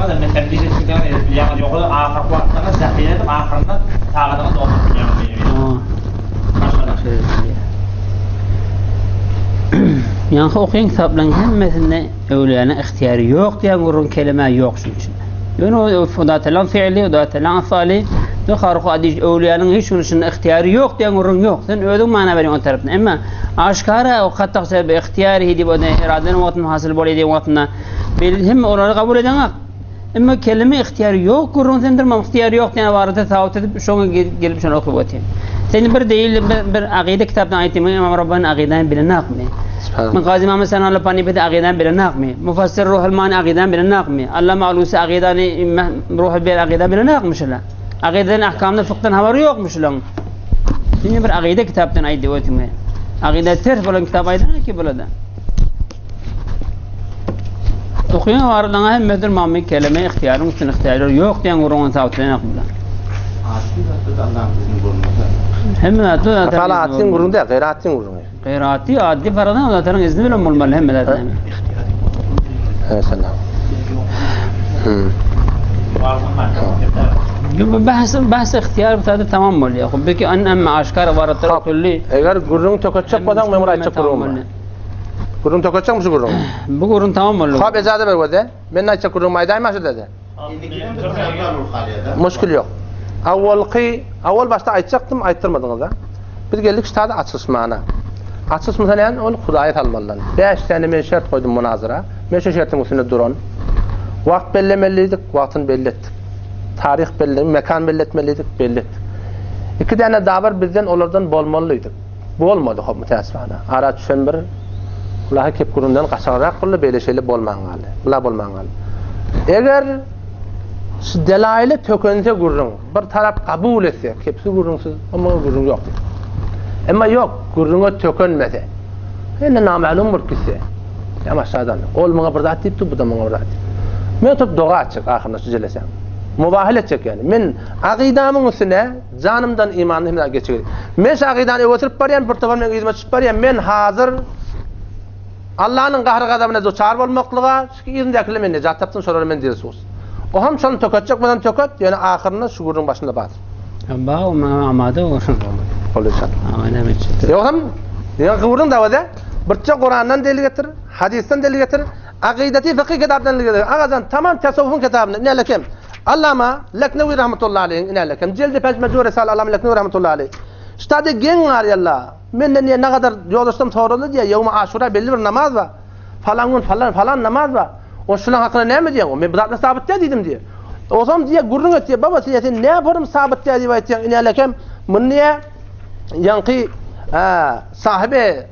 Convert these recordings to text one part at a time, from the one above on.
da mesela bir eskiden yani yok ahir vaktına zahiyet ahirinde tağladan doğru yani. Yani okuyun kitapların hemmesinde evliyanın ihtiyarı yok diye vurun kelime yok çünkü. Yani o da telan fiili, o da telan afali, o harika adiş evliyanın hiç onun ihtiyarı yok diye vurun yok. Sen ödün mana veriyorsun o taraftan. Ama aşkara o katta sebep ihtiyarı hidi bu ne iradenin vaktin hasıl böyle diye vaktina. Hem onları kabul edemez. Ama kelime ihtiyarı yok, vurun sendirmem ihtiyarı yok diye vardı tavut edip şunu gelip şunu okuyup atayım. Senin bir değil bir akide kitaptan ayetimi İmam Rabbani akiden bilen nakmi. من قاضي ما مثلا الله باني بده عقيدان بلا ناقمي مفسر روح الماني عقيدان بلا ناقمي الله معلوس عقيداني روح البيت عقيدان بلا ناقم مش لا عقيدان احكامنا فقطن هبر يوق مش لا تني بر عقيده كتابتن اي دوتي ما عقيده ترف ولا كتاب ايضا كي بلدا تخيل واردنا هم مدر مامي كلمه اختيار ممكن اختيار يوق ديان ورون تاوتن اقبل هم لا فعلا عاتين قرون ده غير عاتين قرون قيراتي عادي فرضنا ولا ترى إذن ولا ململ هم لا تنام. سلام. بحث اختيار بتاعته تمام مولي. خب بك أن أم عشكار وارد ترى كلي. اگر قرون تكتشف بدن ما مراد تكرون. قرون تكتشف مش قرون. بقرون تمام مولي. خاب إجازة بروده. من ناس تكرون ما يدعي ما شو ده. مشكلة yok. أول başta aytacaktım aytırmadınız ha. Biz geldik işte açısmana. Açısmana yani ol Xudayet almalılar. 5 tane men şart koydum münazara. Men şu şartın üstünde duran. Vakt bellemeliydik, vaktini belli ettik. Tarih belli, mekan belli etmeliydik, belli ettik. 2 tane davar bizden onlardan bolmalıydık. Bu olmadı hop müteessifane. Ara düşen bir Allah'a kep kurundan kaçarak kıllı böyle şeyle bolmangalı. Bula bolmangalı. Eğer delaile tökönse gurrun, bir taraf kabul etse, kepsi gurrunsuz ama gurrun yok. Ama yok, gurruna tökönmese. Yani namalum bir kişi. Ama aşağıdan. Ol bana burada deyip, bu da bana burada deyip. Men tutup doğa açık ahırına sücelesem. Mubahil edecek yani. Men akidamın üstüne canımdan imanımla geçecek. Men akidanı götürüp bariyen, bir tafar men hizmet çıkıp bariyen, men hazır Allah'ın qahrı qadamına duçar olmaklığa, şu izindekile men necat tapsın, sonra men dersi olsun. O hem şunu töketecek, benden töket, yani ahırına şu gurrun başında batır. Ba o amade o. Olacak. Amane bitti. Yok hem yani gurrun davada birçe Kur'an'dan delil getir, hadisten delil getir, akideti fıkıh kitabından delil getir. Ağazan tamam tasavvufun kitabını ne lekem. Allama Leknevi rahmetullahi aleyh ne lekem. Cildi pej mecbur risale Allama Leknevi rahmetullahi aleyh. İşte gen var yalla. Men ne kadar yoldaştım soruldu diye yevme Aşura belli bir namaz var. Falan namaz var. O şunun hakkında ne mi diyorsun? Ben bu sabit dedim diye. O zaman diye gurrun et diye baba sen ne yaparım sabit diye diye ne lekem. Mun niye yankı sahibi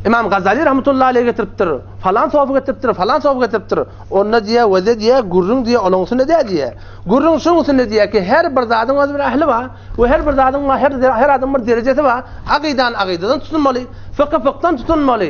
İmam Gazali rahmetullahi aleyh getiriptir. Falan sohbet getiriptir. Falan sohbet getiriptir. Onunla diye veze diye gurrun diye olunsun ne diye. Gurrun şunsun ne diye ki her bir zatın öz bir ahli var. Ve her bir zatın her adamın bir derecesi var. Akideden tutunmalı. Fıkıhtan tutunmalı.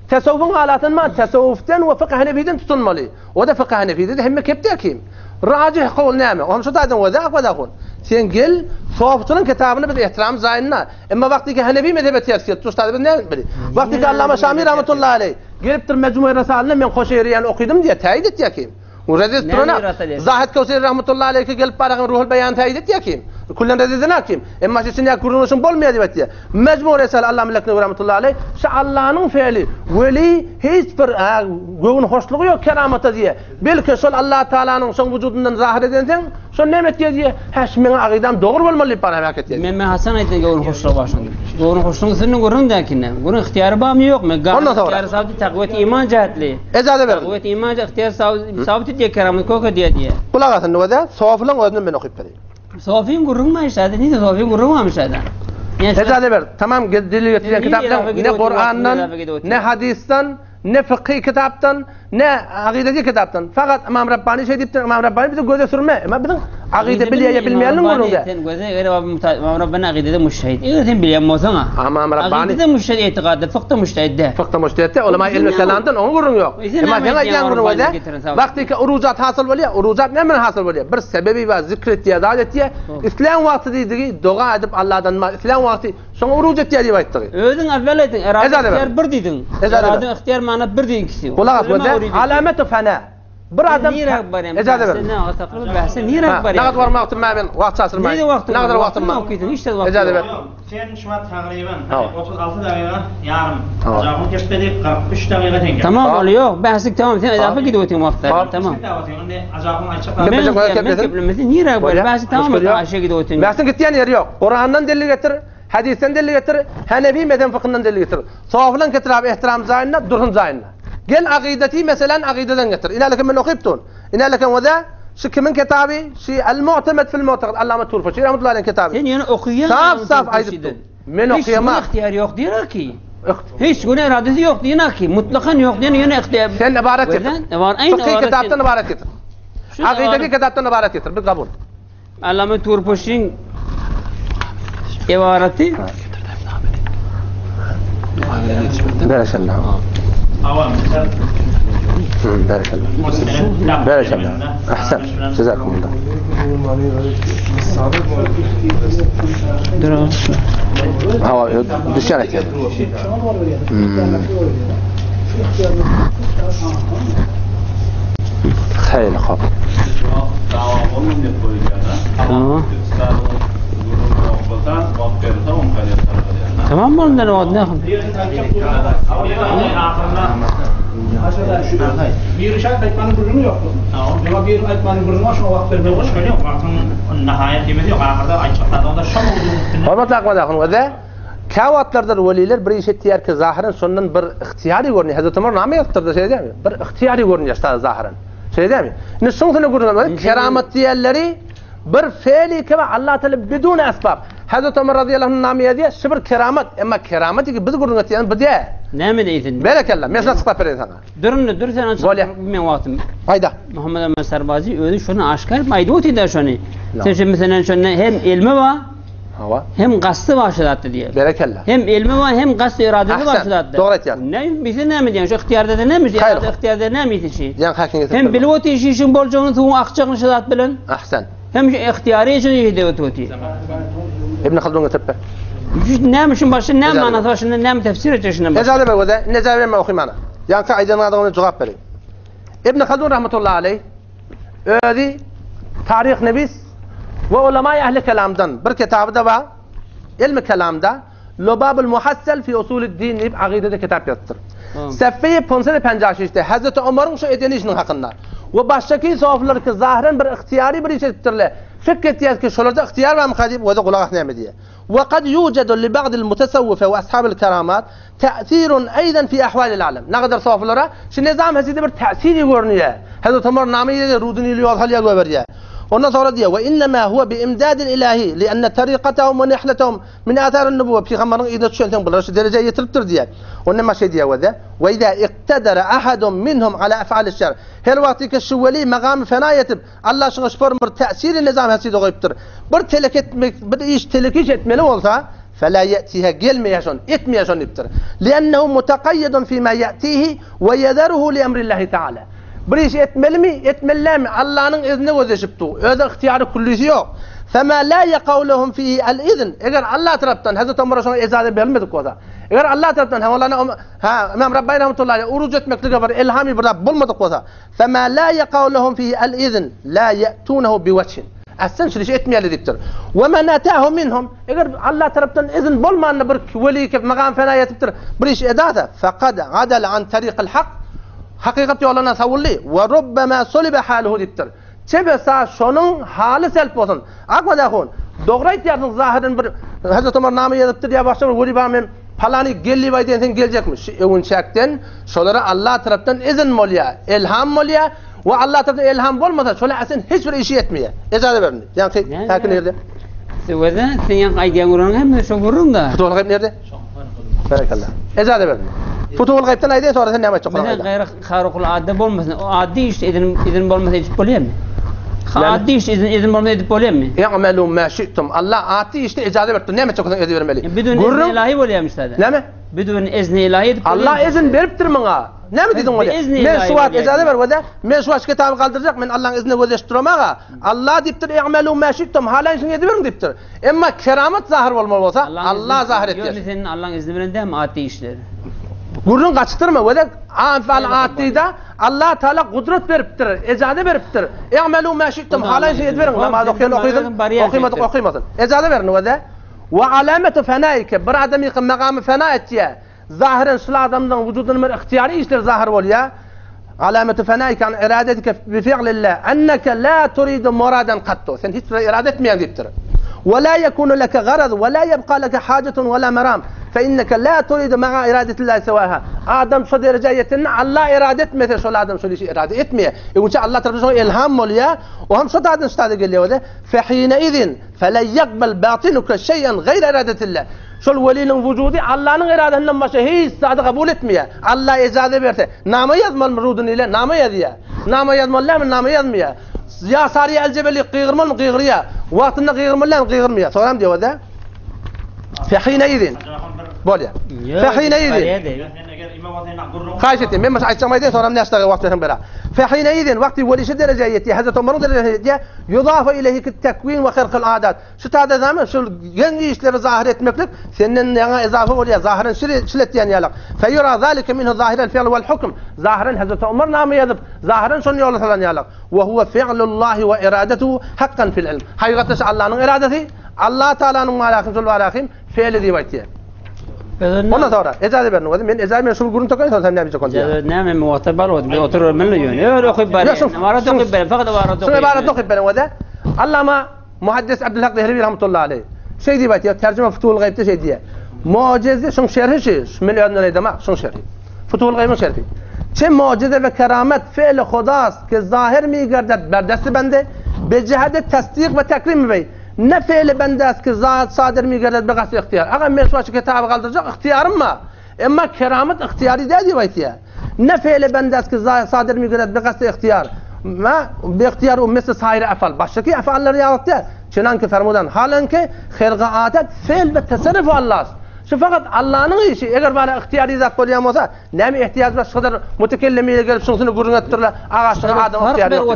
Tasavvufun alatından tasavvuftan ve fıkıh hanefiden tutunmalı. O da fıkıh hanefide de hem kepte kim? Racih kavl name. Onun şu tadan veze akvadakun. Sen gel sohbetin kitabını biz ihtiram zayinna. Ama vakti ki Hanefi mezhebi tefsir tutuştu biz ne bildi. Vakti ki Allame Şamil rahmetullahi aleyh geliptir Mecmu-i Risaline men Koşeyriyan okudum diye teyit et yakim. Uredis turana Zahid Kavseri rahmetullahi aleyh ki gelip barağın Ruhul Beyan teyit et yakim. Kullan redizin hakim. Ama sizin ya kuruluşun bolmaydı diye. Mecmu-i Risale Allame Leknevi rahmetullahi aleyh şu Allah'ın fiili veli hiç bir göğün hoşluğu yok keramata diye. Belki sol Allah Teala'nın son vücudundan zahir edensen son nemet diye haşmen akidam doğru olmalı para hak ediyor. Men Hasan aytın göğün hoşluğu başlandı. Göğün hoşluğu senin görün derkinne. Bunun ihtiyarı bağımı yok mu? İhtiyarı sabit takvet iman cihetli. Ezade ver. Takvet iman ihtiyar sabit diye keramet koku diye. Kulak asın ne var? Soflan özünü ben okuyup vereyim. Sofin gurrun mu işte? Ne de Sofin gurrun mu işte? Ezade ver. Tamam delil getiren kitaptan ne Kur'an'dan ne hadisten ne fıkhi kitaptan ne akideci kitaptan. Fakat İmam Rabbani şey deyip İmam Rabbani bize göze sürme. Ama bizim akide bilmeyenin gurrunda. Göze İmam Rabbani akidede müştehid. İğretin bilmeyemezsana. İmam Rabbani akidede müştehid itiqadı, fıkta müştehidde. Fıkta müştehidde ulema ilmi kelamdan onun gurrun yok. Ama sen ayyan gurrun var da. Vakti ki urucat hasıl oluyor. Urucat ne min hasıl oluyor? Bir sebebi var zikret diye davet diye. İslam vakti dediği dua edip Allah'tan İslam vakti sonra urucat diye ayettiği. Özün evvel edin. İhtiyar bir dedin. İhtiyar ihtiyar mana bir dedin kisi. Kulak asın. Alamet fena. Bir adam Nirak barem. icazet ver. Ne taqrib bahsi nirak barem. Naqd var maqtım men vaqt çasırmayın. Neydi vaqtı? Naqd vaqtım men. Okuyun işte vaqtı. İcazet ver. Sen şu an takriben Tamam. 36 dakika yarım. Tamam. Acabın tepede 43 dakika tenke. Tamam Tamam. oluyor. Bahsik tamam. Sen edafa gidiyorsun vaqtlar. Tamam. Tamam. Acabın açık. Ben- Ben böyle ben kepesin. keplemesi nirak Böyle. barem. Bahsik tamam Müşkül yok. aşağı gidiyorsun. Bahsin gittiğin yer yok. Kur'an'dan delil getir, hadisten delil getir, Hanefi mezhep fıkhından delil getir. Sahaflan getir abi ihtiram zayinna, durhun zayinna. Gel akideti mesela akideden getir. İnalekem men okuyuptun. İnalekem ve da şu kimin kitabı? Şu el-mu'temed fil mu'tekad. Allame Turfaşi rahmetullahi aleyh kitabı. Sen yani okuyan Saf aydıptun. Men Hiç okuyamam. ihtiyar yok diyor ki. Hiç güne iradesi yok diyor ki. Mutlakan yok diyor. Yani ihtiyar. Sen ibaret getir. Var aynı Fıkhi kitaptan ibaret getir. Şu Akideti kitaptan ibaret getir. Bir kabul. Allame Turfaşi'nin ibareti Berekallah. Avam. Berekallah. Berekallah. Ahsen. Cezakumullah. dur. Hava düşen etti. Hayırlı kap. Tamam mı ondan o ne? Bir şart etmenin bölümü yoktu. Ama bir etmenin bölümü var şu vakit vermeye Hoş geliyor. Vaktın nihayet demedi yok. Ahırda açıkladı. Da şam olduğunu. Hormatly aqmadaxın ve de kavatlardır veliler bir iş ettiler ki zahiren sondan bir ihtiyari görünüyor. Hazreti Ömer namı yaptırdı şey değil mi? Bir ihtiyari görünüyor işte zahiren. Şey değil mi? Ne sonuçta görünüyor. Keramet diğerleri bir fiili ki Allah Teala bidun asbab. Hazreti Ömer radıyallahu anh namı diye şibir keramet ama keramet ki biz görünüyor yani bir diye. Ne mi deydin? Berekallah. Mesela sıkla verin sana. Dur sen açık. Böyle. Ben vaktim. Hayda. Muhammed Ömer Serbazi öyle şunu aşkar mayduti de şunu. No. Sen şimdi mesela şunu hem ilmi var Hava. hem kastı başlattı diye. Berekallah. Hem ilmi var hem kastı iradesi Ahsen, başlattı. doğru et yani. Ne bize ne mi diyorsun? Şu ihtiyarda da ne mi? Hayır. İhtiyarda ne mi işi? Yan hakin getir. Hem bilvoti işi için bolcağını tuğun akçağını şadat bilen. Ahsen. Hem ihtiyarı için yedi tuti. İbn Haldun getirpe. Ne mi şun başı ne Güzel. manası var şunu ne mi tefsir edecek şunu başı. Necale be de necale me okuyayım ana. Yankı aydanına da onu cevap vereyim. İbn Haldun rahmetullahi aleyh ödi tarih nebis ve ulema ehli kelamdan bir kitabı da var. İlmi kelamda Lubabul Muhassel fi Usulü'd-Din deyip akidede kitap yazdır. Sefeyi 550 işte Hazreti Ömer'in şu edenişinin hakkında. Ve baştaki sahaflar ki zahiren bir ihtiyari bir iş ettirler. Fikir ettiler ki şurada ihtiyar var mı kadip ve de kulak ne diye. وقد يوجد لبعض المتصوفة وأصحاب الكرامات تأثير أيضا في أحوال العالم. نقدر صافلرا şu nizam hesidi bir tesiri görünüyor. Hazreti Ömer namıyla ruduni iliyaz haliye göberiyor. Ondan sonra diyor ve innema huve bi imdadin ilahi lianne tariqatahum ve nihletahum min atharun nubuve peygamberin ida düşenten bunlar şu dereceye getiriptir diye. Ondan şey diyor ve iza iqtadara ahadun minhum ala af'al şer. Her vakti ki şu veli makam fena yetip Allah şuna bir tesiri nizam hesidi koyuptur. Bir telek etmek bir iş telekiş etmeli olsa فلا يأتيها gelmeyeşon etmeyeşon iptir. لأنه متقيد فيما يأتيه ويذره لأمر الله تعالى. Bir iş etmeli mi? Etmeliler mi? Allah'ın izni gözleşipti. Öyle ihtiyarı kullisi yok. فَمَا لَا يَقَوْلَهُمْ فِيهِ الْاِذْن. Eğer Allah taraftan, Hazreti Ömer'e sonra icazet verilmedik o da. Eğer Allah taraftan, İmam Rabbani rahmetullahi aleyh, oruç etmekle var, ilhami bir Rab bulmadık o da. فَمَا لَا يَقَوْلَهُمْ فِيهِ الْاِذْن لَا يَأْتُونَهُ بِوَجْهٍ. Aslen şu işi etmeyeli diptir. وَمَنْ اَتَاهُ مِنْهُمْ. Eğer Allah taraftan izin bulmayanla bir veli ki makam fena yetiptir, bir iş edata. فَقَدْ عَدَلَ عَنْ طَرِيقِ الْحَقِّ. Hakikat yoluna savulli ve rubbama sulibe haluhu diptir. Çebesa şunun hali selp olsun. Akmadakun. Doğru ihtiyarın zahirin bir Hazreti Ömer namı yazıptır ya başlar veli bamem falani gelli vay diyen gelecekmiş. Evin çekten şolara Allah tarafından izin molya, ilham molya ve Allah tarafından ilham olmasa şöyle aslında hiçbir işi etmiyor. İcazet verin. Yani hakin nerede? Ve de senin aydiyan oranın hem de şu vurun da. Futuhul gayb nerede? Barakallah. İcazet verin. Futuhul gayb'ten aydiyan sonra sen ne yapacak? Mesela gayri harikul adde olmasın. O addi işte izin olmasa edip oluyor mu? Addi işte izin olmasa edip oluyor mu? Ya'melu ma şi'tum. Allah ati işte icazet verdi. Ne yapacak? İcazet vermeli. Bidun izni ilahi oluyormuş zaten. Ne mi? Bidun izni ilahi edip Allah izin veriptir bana. Ne mi dedin öyle? Men suat icazet ver ve de men suat kitabı kaldıracak. Men Allah'ın izni gözleştirmeye. Allah diptir i'melu ma şi'tum. Hala işin ediverin diptir. Ama keramet zahir olmalı olsa Allah zahir ettir. Yok senin Allah'ın izni veren değil mi addi işleri? Gurrun kaçtırma ve de anfal atida Allah Teala kudret veriptir, ecade veriptir. İ'melu ma şi'tum halan şey verin. Namaz okuyan okuyamadın. Ecade verin ve de ve alametu fenaike bir adam yıkın makamı fena ettiye. Zahiren şu adamdan vücudunun bir ihtiyari işler zahir oluyor. Alametu fenaike an iradetike bi fi'lillah enneke la turidu muradan qattu. Sen hiç irade etmeyen deyiptir. ولا يكون لك غرض ولا يبقى لك حاجة ولا مرام فإنك لا تريد مع إرادة الله سواها آدم شو درجاتنا الله إرادة مثل شو الآدم شو ليش إرادة إتمية يقول الله ترى إلهام موليا وهم شو تعدن استعد قال له فحينئذ فلا يقبل باطنك شيئا غير إرادة الله شو الولي وجودي الله نغ إرادة لما شهي استعد قبول إتمية الله إجازة بيرته نام يضمن مرودن إلى نام يديا نام يضمن لا من نام يضمية يا صاري الجبل قيغر من قيغريا وقتنا قيغر من لا قيغر مية صورام دي وده في حينئذ بوليا في حينئذ خايشتي مما عايز سمايدين صورام نشتغل وقتهم بلا في حينئذ وقت ولي شد درجاتي هذا تمرون درجاتي يضاف اليه التكوين وخرق العادات شو هذا زمان شو ينجيش لظاهرة مكلف سنن اضافه ولا ظاهرا شلت يعني يلق فيرى ذلك منه ظاهر الفعل والحكم ظاهرا هذا امرنا ما يذب ظاهرا شن يقول مثلا يلق وهو فعل الله وارادته حقا في العلم حقيقه الله ان ارادته الله تعالى ان مالكم صلى الله عليه فعل ذي وقتيه ona sonra ecazı verin o zaman ecazı ben şu gurun tokan sonra sen ne yapacak ecazı ne mi muhatabal oturur milyon öyle okuyup bari varat okuyup bari fakat varat okuyup varat okuyup bari o da Allama muhaddis Abdülhak Dehlevi rahmetullahi aleyh şey diye ya tercüme Futuhul Gayb'te şey diye mucize şun şerhi şey milyon lira demek şun şerhi Futuhul Gayb'in şerhi çe mucize ve keramet fiil Hudas ki zahir mi gerdet berdesti bende be cihade tasdik ve takrim bey ne fiili bendest ki zat sadir mi gerdet be gası ihtiyar ağa men şu kitabı kaldıracak ihtiyarım mı ama keramet ihtiyari değil diye ya ne fiili bendest ki zat sadir mi gerdet be gası ihtiyar ما باختيار مثل صاير افعال باشكي افعال اللي يعطيها شنان كفرمودان حالانكه خلقاتات فعل بالتصرف الله شو فقط Allah'ın işi eğer bana ihtiyari zat koyacağım olsa ne mi ihtiyaç var şu kadar mütekellimiyle gelip şunu gurun ettirler ağaçlara adam ihtiyari yok.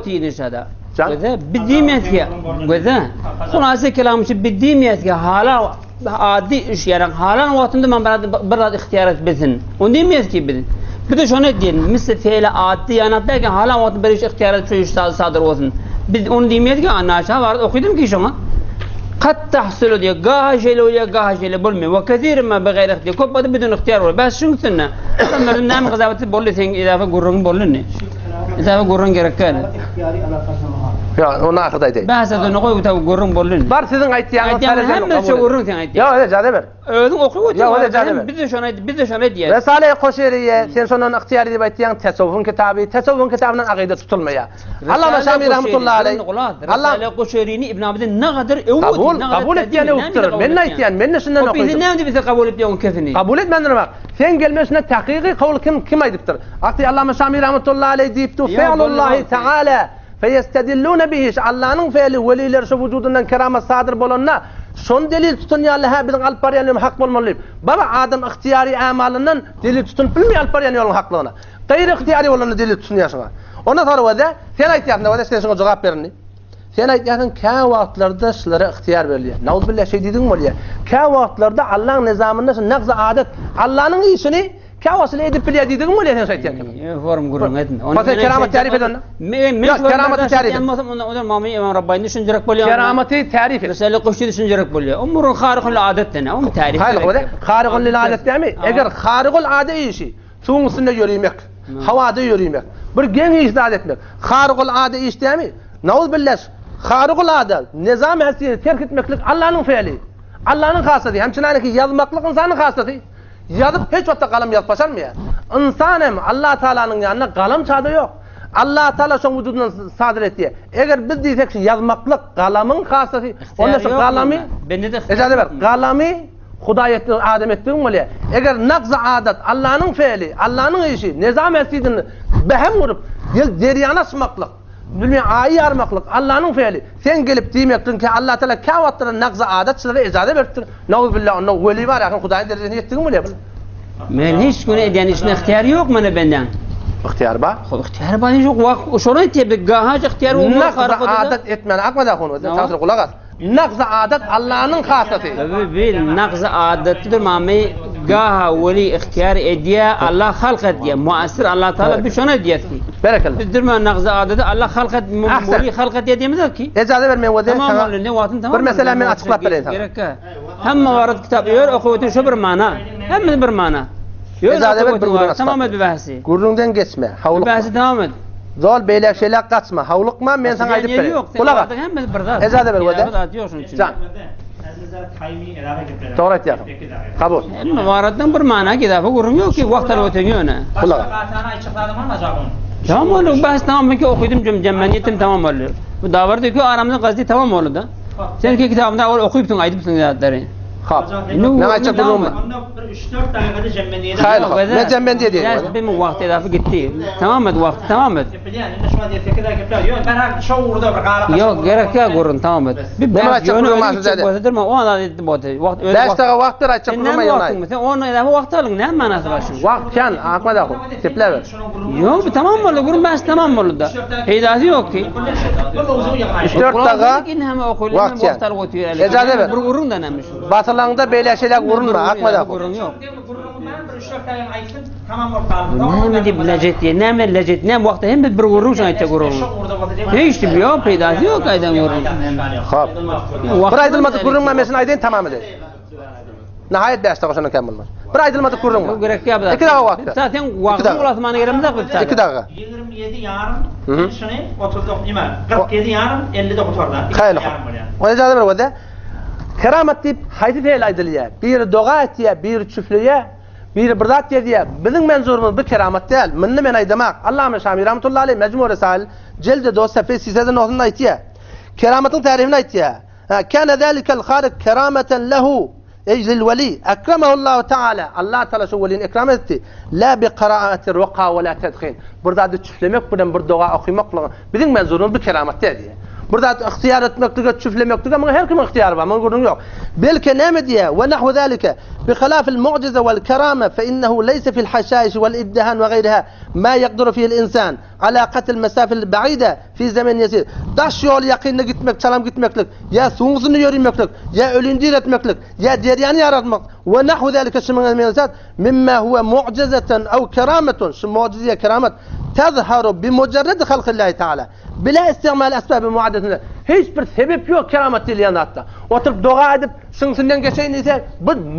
وذا بديميت يا وذا خلاص كلام شو بديميت يا حالا عادي ايش يعني حالا وقتında من براد اختيارات بزن وديميت كي بدن بده شلون دين مثل فعل عادي يعني حتى حالا وقت بريش اختيارات شو صادر وزن بد اون ديميت كي انا شا var okudum ki şuna قد تحصل diye gahajele ya gahajele bulmuyor وكثير ما بغير اختيار كوب بدون اختيار بس شو سنه مثلا نام غزاوت بقول ثين اذا فقرن بقولني اذا فقرن gerekir ya ona akıdaydı بس هذا نقول كتاب قرن بقولني var sizin aytiyağınız hem şu qurun sen aytiyağ ya öyle cade ver öyle okuyor ya öyle cade ver biz de şöyle diye Risale-i Koşeriye sen sonun ihtiyari diye aytiyağın tasavvufun kitabından akide tutulmaya Allama Şamil rahmetullahi aleyh Allah Risale-i Koşeri'ni İbn Abidin ne kadar kabul ettiğini uktur ben aytiyağın ben nesinden okuyordum biz ne bize kabul ettiğin kefini kabul etmedin bak sen gelmesine tahkiki kavul kim aydıptır akti Allama Şamil rahmetullahi aleyh deyiptu fe'lullahi teala فيستدلون به Allah'ın fe'li veliler şu vücudundan keramet sadır bolanına şun delil tutun ya Allah bizim alparyanın hak olmalı. Baba adam ihtiyari amalından delil tutun bilmiyor alparyanın yolun haklığına. Gayri ihtiyari olanı delil tutun yaşına. Ona sonra da sen aytiyatında da sen şuna cevap verin. Sen aytiyatın ka vaqtlarda sizlere ihtiyar veriliyor. Nauz billah şey dedin mi oluyor? Ka vaqtlarda Allah'ın nizamında naqza adet Allah'ın işini كاوصل يدب في اليد يدقم ولا ينسى يتيان فورم قرن قدن مثلا كرامة تعريف لنا كرامة تعريف مثلا مامي امام رباني شنجرك بولي كرامة تعريف رسالة قشيد شنجرك بولي امور خارق لعادتنا ام تعريف هاي هو خارق للعادة تعمي اگر خارق العادة شيء ثم سنة يريمك حوادث يريمك برجين ايش عادتك خارق العادة ايش تعمي نعوذ بالله خارق العادة نظام هسي تركت مكلك الله نو فعلي الله نو خاصة دي هم شنانك yazmaklık insanın خاصة yazıp hiç vatta kalem yazıp başarmıyor. İnsanım Allah Teala'nın yanına kalem çadı yok. Allah Teala son vücudundan sadır etti. Eğer biz diysek yazmaklık kalemin hasası, onun için kalemi, ecazı ver, kalemi Huda etti, Adem etti mi? Eğer nakz adet Allah'ın fiili, Allah'ın işi, nizam ettiğini behem vurup, deriyana sımaklık, bilmiyorum ayı armaklık, Allah'ın fiili. Sen gelip diyemektin ki Allah Teala kâvatların nakz adet sizlere icazı vertir. Nauzu billah onun veli var ya, Huda'nın derecesini ettin mi? Men hiç günü yani işin ihtiyarı yok mu benden? İhtiyar ba? İhtiyar ba yok. Şunu ettiği gahaj ihtiyar olmuyor. Nakz adet etmen akmada konu. Tasir kulak as. Nakz adet Allah'ın hasası. Bil nakz adettir mami قاها ولي اختيار اديا الله خلقت ديا مؤثر الله تعالى بشونه ديتي بارك الله بدر ما نغز عادة الله خلقت ولي خلقت ديا مذكي اجازه برمن وده تمام اللي واتن تمام بالمساله من اطلق بريتها هم موارد كتاب يور اخوتي شو برمانا هم برمانا اجازه برمن تمام بحثي gurrundan geçme havluk بحث تمام zol beyler şeyler kaçma havlukma men sana aydıp bereyim kulağa اجازه بر وده can doğru et ya kabul المواردن برمانا كذا فقولهم يوكي وقت الوتنيونه kulağa tamam oldu bahs tamam ki okudum cemmeniyettim tamam oldu bu davardaki aramızda gazete tamam oldu da sen ki kitabında okuyup tun aydıpsın zaten خاب ne açık durum mu 3-4 dakikada cemmendiyede hayır ne cemmendiye diye Ders benim vakti edafi gitti tamam mı vakti tamam mı yani şu diye tekrar yapıyor yok ben her şovurda bir qara yok gerek yok gurun tamam mı bir Bunu açık durum öyle zaten. bozadır mı o anda etti bozadır vakti öyle derste vaktler açık sen durum ne yok vaktin sen onu edafi vakti alın ne manası var şimdi vakt kan akma da tiple ver yok tamam mı oldu gurun bahs tamam mı oldu da hidayeti yok ki 3-4 dakika vakt kan ecazə ver. bir gurun da nemiş batılangda beyler şeyler vurunma akma da gurun yok tamam ortalama ne diyeyim lezzet diye ne lezzet ne vakti hem bir gurun şuna edecek gurun ne işte yok hidayeti yok aydan gurun خاب bir aydılmadık kurulma mesin aydın tamam eder. Nihayet derste koşana kemalmaz. Bir aydılmadık kurulma. Bu gerek ya. 2 dakika vakti. Zaten vakti ulaşmanı yerimiz yok. 2 dakika. 27 yarın şunu 30'da değil 47 yarın 50'de oturda. Hayır. O icazı ver vade. Keramet deyip haydi fe'l aydılıyor. Bir doğa etiye, bir çüflüye, bir birdat diye. Bizim menzurumuz bu keramet değil. Minni men aydamak. Allame Şamil rahmetullahi aleyh mecmu risal cilde 4 sayfa 8'den notunda aytiyor. Kerametin tarifini aytiyor. Kana zalikel harik kerameten lehu اجل الولي اكرمه الله تعالى الله تعالى شو ولين اكرامتي لا بقراءه الرقى ولا تدخين burada çüflemek buradan bir dua okumak bizim menzurumuz bir keramettir diye burada ihtiyar etmek çüflemek ama her kim ihtiyar var ama yok belki ne diye ve nahvu zalika بخلاف المعجزه والكرامه فانه ليس في الحشائش والادهان وغيرها ما يقدر فيه الانسان على قتل المسافه البعيده في زمن يسير taş yol yakınına gitmek çalam gitmeklik ya soğuzunu yürümeklik ya ölünü diriltmeklik ya deryanı yaratmak ve nahvu zalika şemin mensat mimma huwa mu'cizatan aw kerametun şu mucize keramet tezharu bimucerred halqillahi teala bila istimal asbab muaddetin hiçbir sebep yok keramet değil hatta oturup dua edip sınıfından geçeyim ise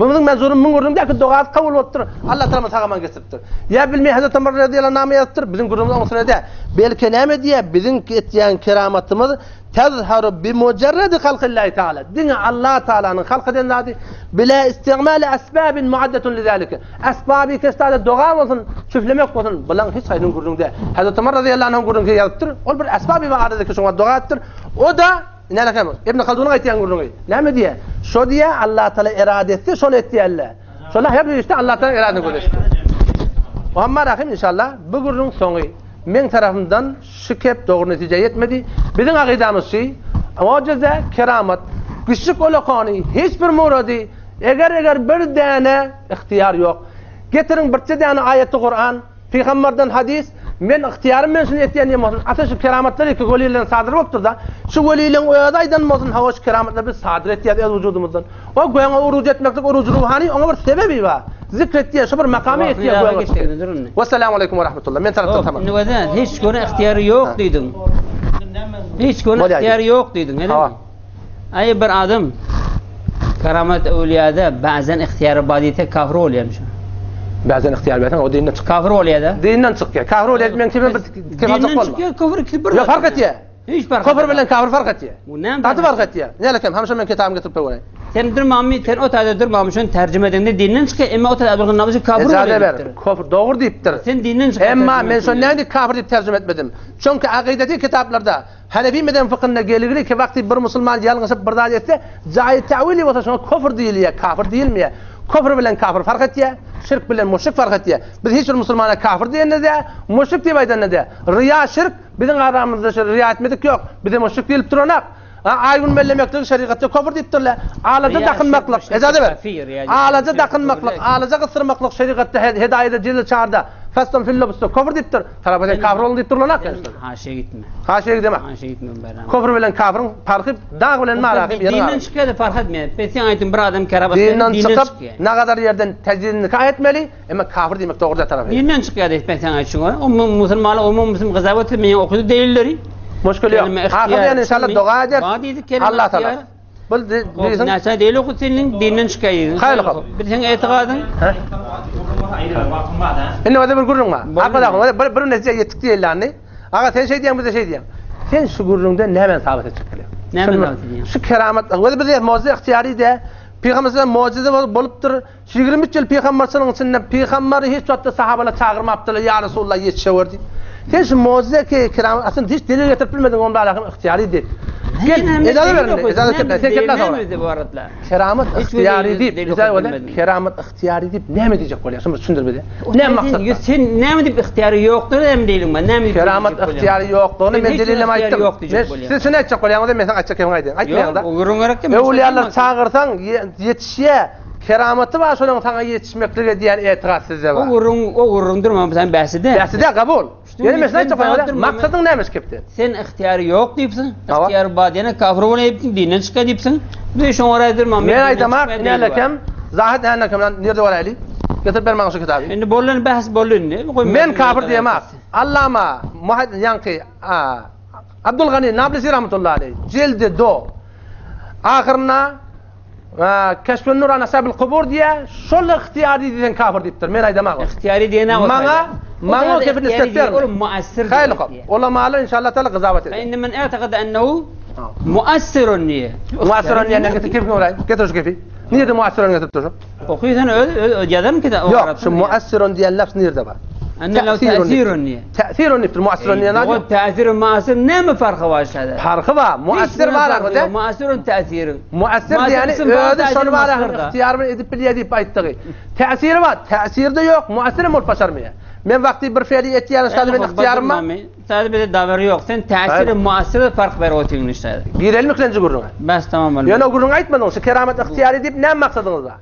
bunun menzurum mun gördüm ki dua kabul oluptur Allah Teala sağaman geçiriptir ya bilmey Hazreti Ömer radıyallahu anh yaptır bizim grubumuz olsun da belki ne diye bizim ettiğin kerametimiz tezharu bimucerred halqillahi teala din Allah Teala'nın halkı denildi bila istimal asbab muaddetun lidalika asbabi kestada dua olsun çüflemek olsun bulan hiç haydın gördüğünde Hazreti Ömer radıyallahu anh gördüğünde yaptır o bir asbabi var aradaki şuna dua ettir o da ne lakam İbn Haldun'un ayetiyen gördüğünde ne diye şu diye Allah Teala irade etti şunu etti Allah şuna her işte Allah Teala irade koydu Muhammed Rahim inşallah bu gururun sonu men tarafından şükep doğru netice yetmedi. Bizim akidamız şey, mucize, keramet, küçük olakani, hiçbir muradı, eğer bir tane ihtiyar yok. Getirin bir tane ayet-i Kur'an, Peygamberden hadis, men ihtiyarım men şunu ettiğini olsun. Ata şu kerametleri ki velilerin sadır oluptur da, şu velilerin oyadaydan olsun hava şu kerametleri biz sadır ettiği vücudumuzdan. O goyana oruç etmeklik, oruç ruhani, ona bir sebebi var. Zikrettiği şu bir makamı ettiği goyana. Vesselamu aleyküm ve rahmetullah. Men taraftan tamam. Hiç konu ihtiyarı yok dedim. Hiç konu ihtiyarı yok dedim. Ay bir adam keramet evliyada bazen ihtiyarı badiyete kafir oluyormuş. Bazen ihtiyar beten o dinden çık. Kafir oluyor da. Dinden çıkıyor. Kafir oluyor men kimi bir dinden çıkıyor kafir kibir. Ya fark ediyor. Hiç fark etmiyor. Kafir bilen kafir fark ediyor. Bu ne? Tadı fark ediyor. Ne lakem hamşa men kitabım getirip koyayım. Sen durmamı sen o tadı durmamışsın tercüme edinde dinden çıkıyor ama o tadı bunun namazı kafir oluyor. Kafir doğru deyiptir. Sen dinden çıkıyor. Ama men şu ne kafir deyip tercüme etmedim. Çünkü akideti kitaplarda Hanefi meden fıkhında gelir ki vakti bir Müslüman yalnızıp bir daha etse cahil tevili olsa şuna kafir değil ya kafir değil mi ya? Kafir bilen kafir fark ediyor. Şirk bilen müşrik fark ediyor. Biz hiçbir Müslümana kafir diyenle de müşrik diyemeyenle de riya şirk bizim aramızda riya etmedik yok. Biz de müşrik deyip duranak. Aygun mellemeklik şeriatta kafir deyiptirler. Ağlaca takınmaklık. Ecazı ver. Ağlaca takınmaklık, ağlaca kısırmaklık şeriatta hidayete cildi çağırdı. Fastan fil lobsto kofir diptir. Tarabadan kafir oldu diptir lan akın. Haşa gitme. Haşa demek. Haşa gitme bana. Kofir bilen kafirin farkı dağ bilen maraqı bir Dinden çıkıyor fark etmiyor. Peki aytın bir adam karabattan dinden dinden çıkıp çıkıyor. ne kadar yerden tecridini etmeli ama kafir demek doğru tarafı. Dinden çıkıyor deyip peki aytın o. O Müslümanlar o Müslüman gazaveti men okudu değilleri. Müşkül yok. Ahir yani inşallah dua eder. Allah Teala. Bu diyeceksin. Nasa değil oku senin dinden çıkıyor. Hayır kap. Bir sen etiqadın. İnne öyle bir gurrun var. Arkadaşlar bir netice yettik diyorlarni. Aga sen şey diyen bir de şey diyen. Sen şu gurrunda ne hemen sabit edecekler. Ne hemen sabit ediyorsun? Şu keramet. Öyle bir de mucize ihtiyari de. Peygamber'in mucize bolupdur. 23 yıl peygamberinin içinde peygamber hiç vakitte sahabeler çağırmaptılar ya Resulullah yetişiverdi. Sen şu mucize ki keramet aslında hiç delil getirip bilmedin onunla alakalı ihtiyari değil. İcazı verin. İcazı verin. Sen gel sonra. Keramet ihtiyari deyip, keramet ihtiyari deyip ne mi diyecek oluyor? Şimdi düşündür beni. Ne maksat? Sen ne mi deyip ihtiyari yoktur hem değilim ben. Ne mi deyip keramet ihtiyari yoktuğunu ben delileme aytdım. Siz ne edecek oluyor? Ben sana açacak hem aytın. Aytmayın da. Evliyalar çağırsan yetişiye kerameti var şunun sana yetişmekliğe diyen etiqad sizde var. O gurrun durma sen bahsede. Bahsede kabul. Yani mesela çapayla maksadın neymiş kepti? Sen ihtiyarı yok deyipsin. İhtiyarı badene kafir olma deyipsin. Dinden çıka deyipsin. Bir de şunu oraya durma. Men aytamak ne lekem zahid anakem nerede var Ali? Getir ben bana şu kitabı. Şimdi bollan bahs bollan ne? Men kafir diyemak. Allama Muhammad Yanki Abdülgani Nablisi rahmetullahi aleyh. Cildi do. Ahirna Keşf-ı Nur an Ashab-ül Kubur diye şol ihtiyari diyen kafir deyiptir. Men aytamak. İhtiyari diyene o. Mana كيف نستفسر مؤثر علماء ان شاء الله تعالى قضاوته فإن من اعتقد أنه مؤثر النية مؤثر النية كيف نقول كيف كيف نية مؤثر النية تبتوش أخوي أنا جذم كده لا شو مؤثر النية اللفظ نير دبا أن لو تأثير النية تأثير النية في المؤثر النية هو تأثير مؤثر نعم فرق واش هذا فرق بقى مؤثر ما مؤثر تأثير مؤثر يعني هذا شنو بقى اختيار من إدب اليدي بايتغي تأثير ما تأثير ده yok مؤثر مول بشر مية men vakti bir fe'li etýän şady ben ihtiyarım mı? Sadece bir davary yok. Sen täsiri muassir fark ber otyň işte. Birelim iklenji gurrun. Bas tamam boldy. Ýöne gurrun aýtmadın, şu keramet ihtiyari diýip näme maksadyňyz var?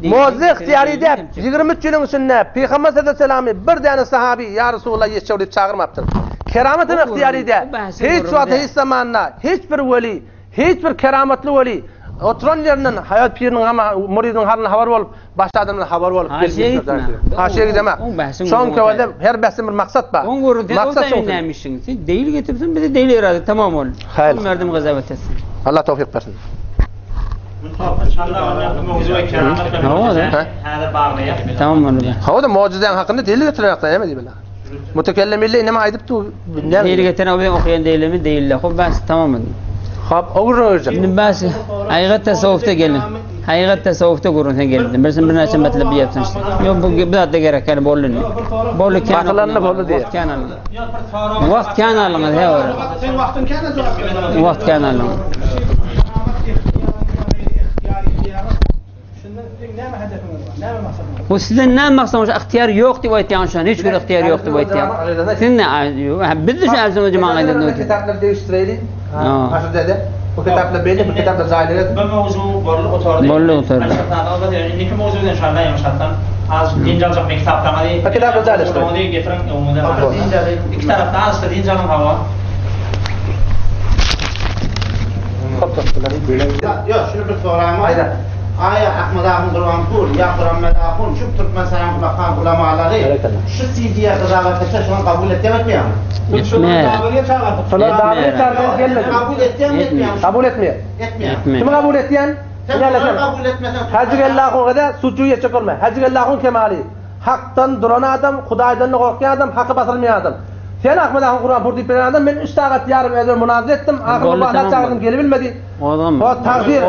Muazzez ihtiyari diýip 23 ýylyň içinde Peygamber sallallahu aleyhi ve sellem bir däne sahabi ya Resulullah ýetişýärdi çağırmapdyr. Keramet ihtiyari diýip hiç wagt hiç zamanna hiç bir weli, hiç bir kerametli weli oturan yerden hayat pirinin ama muridin harına haber olup başka adamın haber olup haşiye gitmek. Son kavada her bahsin bir maksat var. Maksat çok önemlisin. Sen değil getirsin bir de değil irade tamam ol. Merdim gazavet etsin. Allah tevfik versin. Tamam oldu. Hava da mucizenin hakkında delil getirecekler değil mi diye billah. Mutekellimiyle ineme aydıp tu. Delil getiren o ben okuyan değilimi değil. Ben tamam oldu. Hop ogurun ölecek. Şimdi bas hakikat tasavvufta gelin. Hakikat tasavvufta gurun sen geldin. Bersin bir narsa metlebi yapsın işte. Yok bu bidat da gerek yani bolun. Bolu kan. Bakılarına bolu diye. Kan alın. Vakt kan alın he var. Sen vaktin kana cevap. Vakt kan alın. Bu sizden ne maksadınız? İhtiyar yok diye aytyan şu an. Hiç bir ihtiyar yok diye aytyan. Sizin ne? Biz de şu arzunu cemaatinde. Kitaplar değiştirelim. Aşırı dedi. Bu kitapla belli, bu kitapla zahirleri. Ben mevzu borlu Borlu oturdu. İndiki mevzuda inşallah yumuşattan az dincal çok kitaptan hadi. Bu kitapla zahirleri. Onu getirin umuda. İki tarafta az da dincalın hava. Yok şunu bir sorayım. Aynen. Aya Ahmet Ağa'nın Kur'an kur, ya Kur'an Medakun, şu Türkmen Selam Kulakhan ulamaları, şu CD'ye kızavet etse şu an kabul etmemek mi yani? Etmiyor. Falan davaya çağırdı gelmedi. Kabul etmiyor mu etmiyor? Kabul etmiyor. Etmiyor. Kim kabul ettiyen? Sen bunu kabul etmesen. Hacı Allah'ın kadar suçu yetecek olma. Hacı Allah'ın kemali. Haktan duran adam, Hudaydan korkan adam, hakkı batırmayan adam. Sen Ahmet Ağa'nın Kur'an pur deyip veren adam, ben 3 saat yarım ödür münazir ettim. Ağa'nın bağına çağırdım, gelebilmedi. O takdir,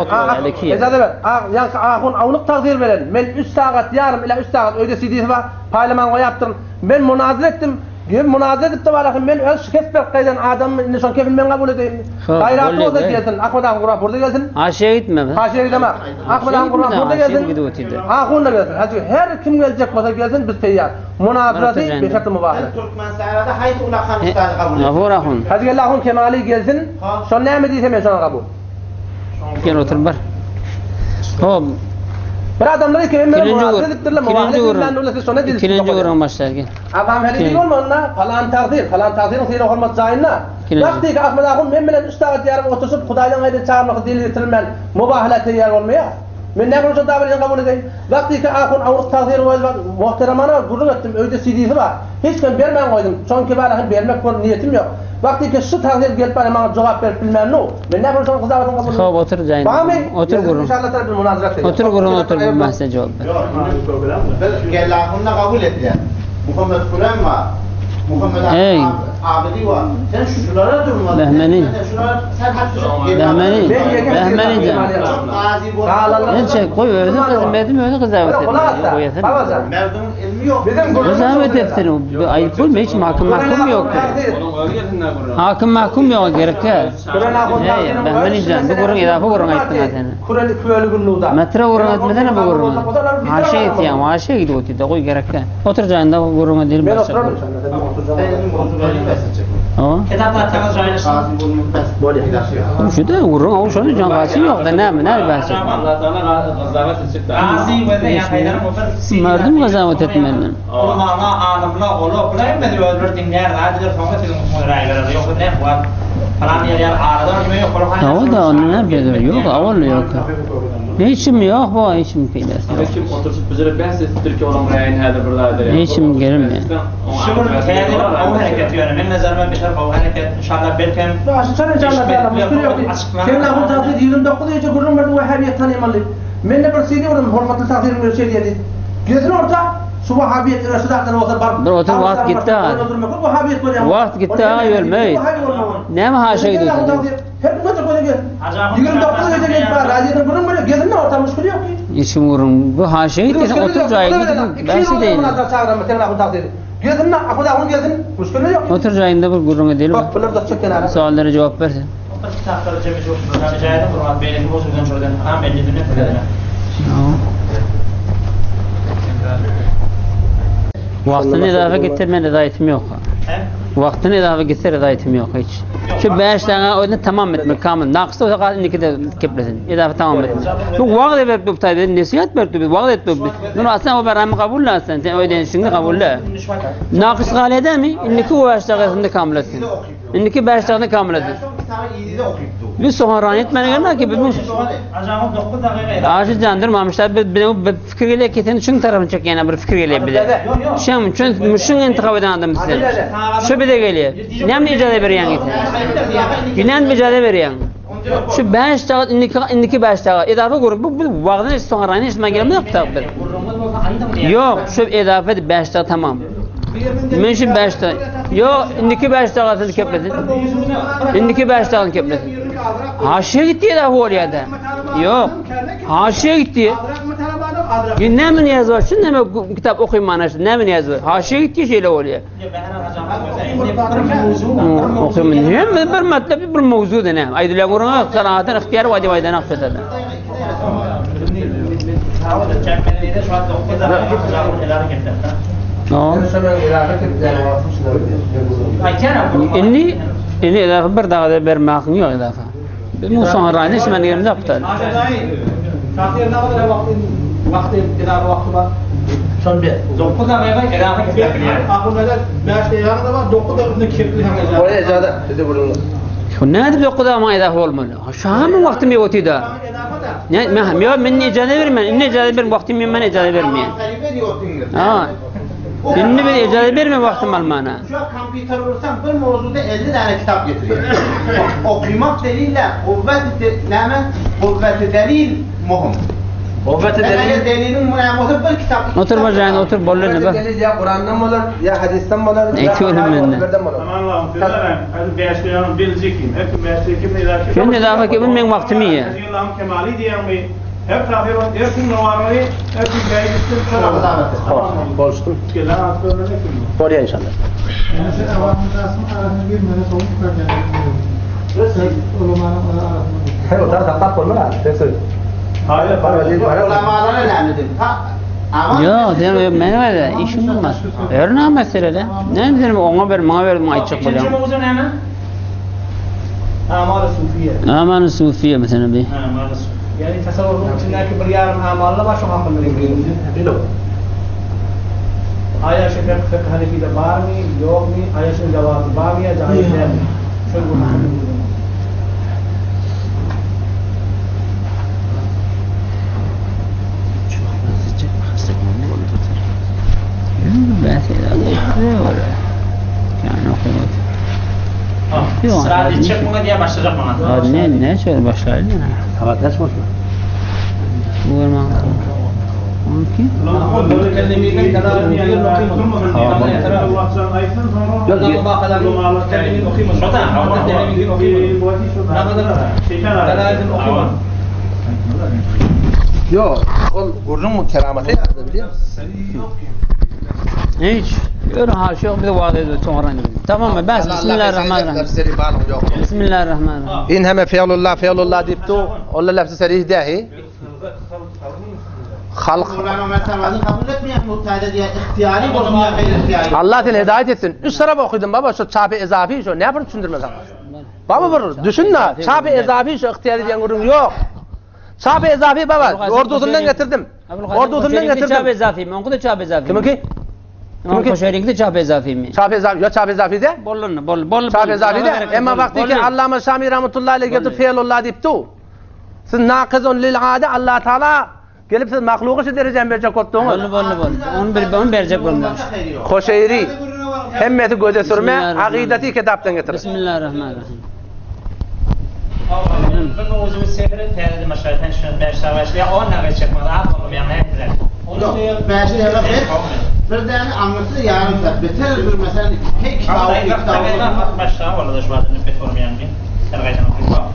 ezade ver. Yankı Ağa'nın avunluk takdir veren. Ben 3 saat yarım ile 3 saat ödesiydi var, paylaman yaptım. Ben münazir ettim. Münazir edip de var, ben öz şikayet kaydan adamın nişan kefil ben kabul edeyim. Hayratı olsa gelsin, Ahmet Ağa'nın Kur'an burada gelsin. Haşiye gitme. Haşiye gitme. Ahmet Ağa'nın Kur'an burada gelsin. Ağa'nın da gelsin. Her kim gelecek bana gelsin, biz teyyar. Münazirati beşartı mübahane. Türkmen Selam'da hayt Kulakhan ustadı kabul edin. Gafur ahun. Hacı Allah'ın kemali gelsin. Son ne mi diyse ben sana kabul. Gel otur bar. Hop. Bir adamlar ki ben Kilinci muhafaza vur. ediptirler. Kilinci Muhafaza vurun. ediptirler. Öyle sonra değil. İkinci vurun başlarken. Adam hele değil mi onunla? Falan takdirin seyre hormat zayınla. Kilinci. Vakti ki Ahmet Akun ben bilen üstad diyarım oturup Kudaydan haydi çağırmak dil getirilmen mubahala teyyar olmaya. Men ne konuşan davranışını kabul edeyim. Vakti ki Akun avruq takdirin var muhteremana gurur ettim. Öyle CD'si var. Hiç gün vermen koydum. Son kibarın vermek var niyetim yok. Vakti ki şu takdir gelip bana cevap verip bilmem ne. Men ne konuşan davetini kabul edeyim. Xo'p, otur joyingda. Otur gurun. İnşallah tarafı münazara qilamiz. Otur gurun, otur. Ben size cevap ver. Biz Gellahun'la kabul ettiler. Muhammed Kur'an var. Muhammed Ey. Abidi var. Sen şuralara durmadın. Behmeni. Sen hatta Behmeni. Behmeni can. Çok nazik oldu. Ne çek koy öyle kızım dedim öyle kızavet ettim. Koyasın. Mevdunun ilmi yok. Kızavet ettin. Ayıp olma hiç mahkum yok. Hakim mahkum yok gerek ya. Behmeni can. Bu gurun idafa gurun ayıttın zaten. Kur'an'ı küveli gurluğda. Metre gurun etmeden bu gurun. Haşe gitti ya. Haşe gitti o titte. Koy gerek ya. Otur joyingda gurun değil Ben başla. oturarım. O. Kitaplar joylashib. Şu da gurun o şunu can gasi yok da ne bahsi. Allah Teala gazavet etdi. Azi ve de yaqaydan o'tir. Mardum gazavet etmeden. Ulamaga alimlar olup bilen de öldürdüler. Hadiler sonra sizin muhtaraylar yok ne var. Falan yer arada yok falan. O da onun ne bilir yok avul yok. Hiçim yok bu hiçim peydası. Kim oturup bize ben siz Türkiye olan rayın hadi burada. Hiçim gelmiyor. Şumun kaydı o hareket yani. Men nazarıma bir taraf o hareket inşallah belki Sana canlı müşteri yok. Senin ahun takdir 29 gece gurrun verdi Vahhabiyet tanımalı. Men ne bir seydi oğlum hürmetli takdirim görseydi dedi. Gözün orta şu Vahhabiyet Resulullah otur bar. Bir otur vaqt gitti ha. Vahhabiyet var ya. Vaqt gitti ha ölmeyi. Ne mi haşa gidiyor? Hep ne kadar böyle. 29 gece gelip var. Radyoda gurrun böyle gözün orta müşkül yok. İşim vurun. Bu haşa gitti. Otur joyingda. Belki değil. Gözün akuda onun gözün müşkül yok. Otur joyingda bir gurun değil mi? Bak bunlar da çekken ara. Savollara cevap versin. kitaplar cemi çok önemli şeyler var. Benim bu sözden şuradan hem belli bir ne kadar. Vaxtını idafa getirmen hidayetim yok. Vaxtını idafa getir hidayetim yok hiç. Şu 5 tane oyunu tamam etmek kamil. Naqsı o kadar indiki de keplesin. İdafa tamam etmek. Bu vaxt verip bu tabi nasihat verip vaxt etip. Bunu aslında o beramı kabul etsen sen öyle şimdi kabul et. Naqs galede mi? İndiki o 5 dakikasında kamil etsin. İndiki 5 dakikasında kamil etsin. Biz sonra etmene gelmez ki biz. Acaba 9 dakika. Aşı candırmamışlar. Bir fikir geliyor ki senin çünkü tarafını çek yani bir fikir geliyor bize. Şun çünkü şun intikab eden adam size. Şu bir de geliyor. Ne mi icade veriyorsun git? Günen bir icade veriyorsun. Şu 5 dakika indiki 5 dakika idafe kurup bu vaxtdan sonra hiç gelmez kitaplar. Yok şu idafe 5 dakika tamam. Men şu 5 dakika. Yok indiki 5 dakikasını kepledin. İndiki 5 dakikasını kepledin. Haşiye gitti ya da oraya da. Yok. Haşiye gitti. Ne mi niyaz var? Şu ne mi kitap okuyayım manası? Ne mi niyaz var? Haşiye gitti şeyle oraya. Okuyayım. Niye? Bir matlabi bir mevzu da ne? Aydınlar kuruna kanaatın ihtiyar vadi vaydan akşetada. İnni idafa bir dağda bir mahkum yok idafa. Bu sonra ne ismen yerimde yaptılar. Takdir ne kadar vakti idafa vakti var. Son bir. 9 dakika idafa kesildi. Aklımda 5 dakika da var. 9 dakika kirli hem Oraya icade dedi bulundu. Şu ne de okuda ama idafa olmalı. Şu an vaktim yok idi. Ne mühim ya men icade vermem. İnne icade vermem vaktim men icade vermeyeyim. Ha. İnne bir icade vermem vaktim almana. Şu an kompüter olursan bir mevzuda 50 tane kitap getiriyor. Okumak delille kuvvet-i delil muhim. Kuvvet-i delil delilin münamısı bir kitap. Otur bacağına otur bollene bak. Ya Kur'an'dan mı olur ya hadisten mi olur? Tamam lan. Hadi beşleyen bilecekim. Hep beşlekim idafa. Şimdi idafa ki ben vaktim iyi. Allah'ım kemali diyen mi? Hep takdir var. Hep numarayı hep gayretin sana. Bolsun. Gelen atlarına ne kim? Oraya inşallah. Hayır, o tarz hatta olmalı ha. Hayır, Ulamalara lanetim. Yok, sen ben öyle işim olmaz. Örneğin meselede. Ne bileyim ona ver, bana ver, bana açık İkinci bulayım. mevzu ne mi? Amal-ı Sufiye. Aman-ı Sufiye mesela bir. Amal-ı Sufiye. Yani tasavvurun içindeki bir yarım amalına başka amalları giriyor. Aya şu fıkh Hanefi'de var mı, yok mu? Aya şu cevabı var mı ya cevabı değil mi? Şöyle bu Sıra çıkmaya diye başlayacak bana. Ne şöyle başlayalım ya. Evet, ne sorma. Vurma. Mümkün. Yok, Urun mu keramete yazdı biliyor musun? Hiç. Öyle haşi yok bir de vaat ediyor sonra. Tamam mı? Bas. Bismillahirrahmanirrahim. Bismillahirrahmanirrahim. İn heme fe'lullah deyip tu. Allah lafzı serih dahi. Halk. Kur'an-ı Merteba'nı kabul etmeyen muhtayda diye ihtiyari bozulmaya hayır ihtiyari. Allah seni hidayet etsin. 3 sıra okudun baba şu çapı ezafi şu. Ne yapın düşündürmez Allah. Baba vurur. Düşün la. Çapı ezafi şu ihtiyari diyen ürün yok. Çapı ezafi baba. Ordusundan getirdim. Ordusundan getirdim. Çap ezafi mi? Onku da çap ezafi. Kimin ki? Onku koşarınkı da çap ezafi mi? Çap ezafi. Ya çap ezafi de? Bol. Çap ezafi de. Ama vakti ki Allame Şamî rahmetullahi aleyh getirip fe'lullah deyip tu. Siz nakizun lil ade Allah Teala gelip siz mahluku şu derecen verecek ottuğunuz. Bol. Onu verecek bundan. Koşeyri. Hemmeti göze sürme. Akideti kitaptan getirir. Bismillahirrahmanirrahim. Ben o zaman sefere terdi maşaytan şunu beşler ya on ne çıkmadı aklım ya ne Yok, beşte bir tane anlatı yarım da beter bir mesela tek Ama da başta var da şu anda nefret olmayan bir. Sergaycan okuyup